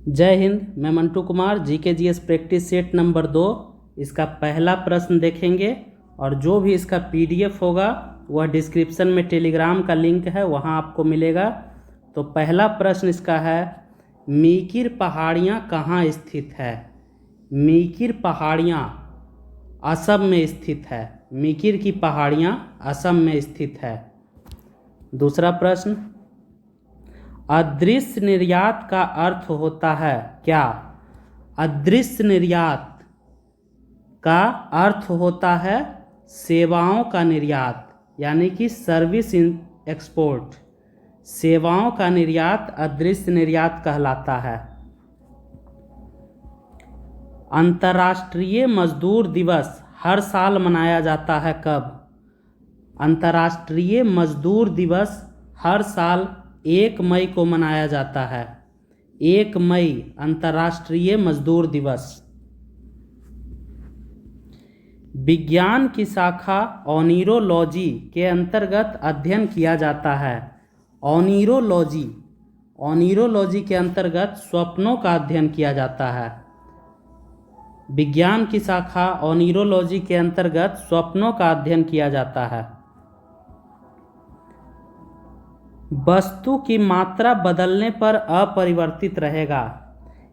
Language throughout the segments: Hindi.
जय हिंद। मैं Mantu Kumar, GK GS practice set number 2। इसका पहला प्रश्न देखेंगे और जो भी इसका पीडीएफ होगा वह डिस्क्रिप्शन में टेलीग्राम का लिंक है, वहां आपको मिलेगा। तो पहला प्रश्न इसका है, मीकिर पहाड़ियाँ कहाँ स्थित है? मीकिर पहाड़ियाँ असम में स्थित है। मीकिर की पहाड़ियाँ असम में स्थित है। दूसरा प्रश्न, अदृश्य निर्यात का अर्थ होता है क्या? अदृश्य निर्यात का अर्थ होता है सेवाओं का निर्यात, यानी कि सर्विस एक्सपोर्ट। सेवाओं का निर्यात अदृश्य निर्यात कहलाता है। अंतर्राष्ट्रीय मजदूर दिवस हर साल मनाया जाता है कब? अंतर्राष्ट्रीय मजदूर दिवस हर साल 1 मई को मनाया जाता है। 1 मई अंतर्राष्ट्रीय मजदूर दिवस। विज्ञान की शाखा ओनिरोलॉजी के अंतर्गत अध्ययन किया जाता है। ओनिरोलॉजी, ओनिरोलॉजी के अंतर्गत स्वप्नों का अध्ययन किया जाता है। विज्ञान की शाखा ओनिरोलॉजी के अंतर्गत स्वप्नों का अध्ययन किया जाता है। वस्तु की मात्रा बदलने पर अपरिवर्तित रहेगा,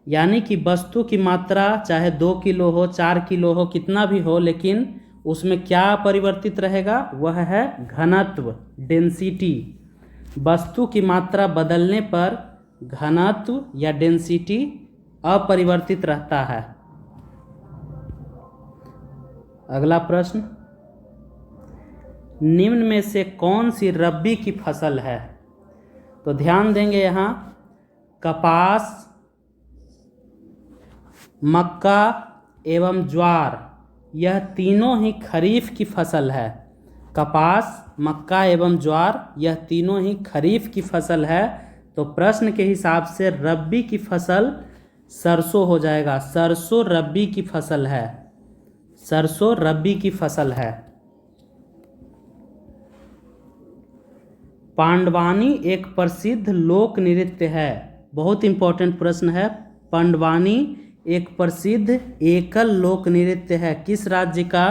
यानी कि वस्तु की मात्रा चाहे 2 किलो हो, 4 किलो हो, कितना भी हो, लेकिन उसमें क्या अपरिवर्तित रहेगा? वह है घनत्व, डेंसिटी। वस्तु की मात्रा बदलने पर घनत्व या डेंसिटी अपरिवर्तित रहता है। अगला प्रश्न, निम्न में से कौन सी रबी की फसल है? तो ध्यान देंगे यहाँ, कपास, मक्का एवं ज्वार, यह तीनों ही खरीफ की फसल है। कपास, मक्का एवं ज्वार, यह तीनों ही खरीफ की फसल है। तो प्रश्न के हिसाब से रबी की फसल सरसों हो जाएगा। सरसों रबी की फसल है। सरसों रबी की फसल है। पांडवानी एक प्रसिद्ध लोक नृत्य है। बहुत इंपॉर्टेंट प्रश्न है। पांडवानी एक प्रसिद्ध एकल लोक नृत्य है। किस राज्य का?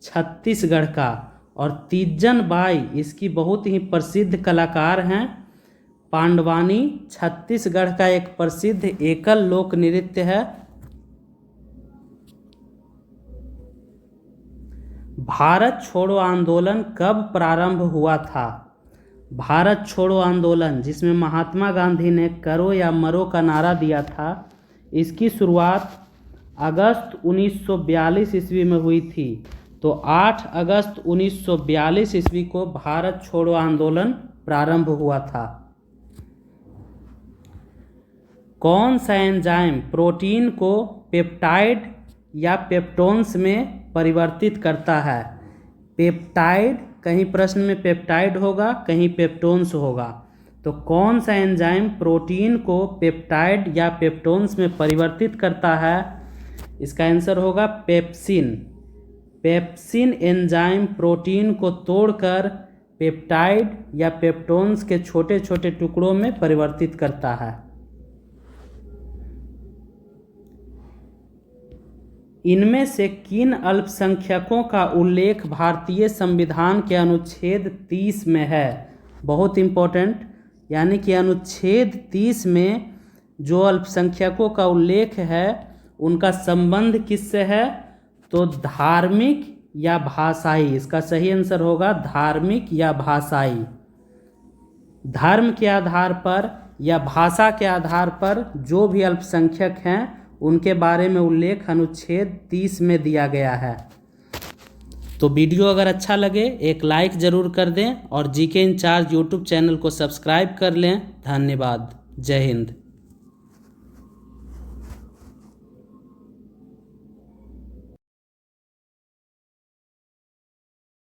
छत्तीसगढ़ का। और तीजन बाई इसकी बहुत ही प्रसिद्ध कलाकार हैं। पांडवानी छत्तीसगढ़ का एक प्रसिद्ध एकल लोक नृत्य है। भारत छोड़ो आंदोलन कब प्रारंभ हुआ था? भारत छोड़ो आंदोलन, जिसमें महात्मा गांधी ने करो या मरो का नारा दिया था, इसकी शुरुआत अगस्त 1942 ईस्वी में हुई थी। तो 8 अगस्त 1942 ईस्वी को भारत छोड़ो आंदोलन प्रारंभ हुआ था। कौन सा एंजाइम प्रोटीन को पेप्टाइड या पेप्टोन्स में परिवर्तित करता है? पेप्टाइड, कहीं प्रश्न में पेप्टाइड होगा, कहीं पेप्टोन्स होगा। तो कौन सा एंजाइम प्रोटीन को पेप्टाइड या पेप्टोन्स में परिवर्तित करता है? इसका आंसर होगा पेप्सिन। पेप्सिन एंजाइम प्रोटीन को तोड़कर पेप्टाइड या पेप्टोन्स के छोटे छोटे टुकड़ों में परिवर्तित करता है। इनमें से किन अल्पसंख्यकों का उल्लेख भारतीय संविधान के अनुच्छेद 30 में है? बहुत इम्पोर्टेंट, यानी कि अनुच्छेद 30 में जो अल्पसंख्यकों का उल्लेख है उनका संबंध किससे है? तो धार्मिक या भाषाई। इसका सही आंसर होगा धार्मिक या भाषाई। धर्म के आधार पर या भाषा के आधार पर जो भी अल्पसंख्यक हैं उनके बारे में उल्लेख अनुच्छेद 30 में दिया गया है। तो वीडियो अगर अच्छा लगे एक लाइक ज़रूर कर दें और जीके इंचार्ज यूट्यूब चैनल को सब्सक्राइब कर लें। धन्यवाद। जय हिंद।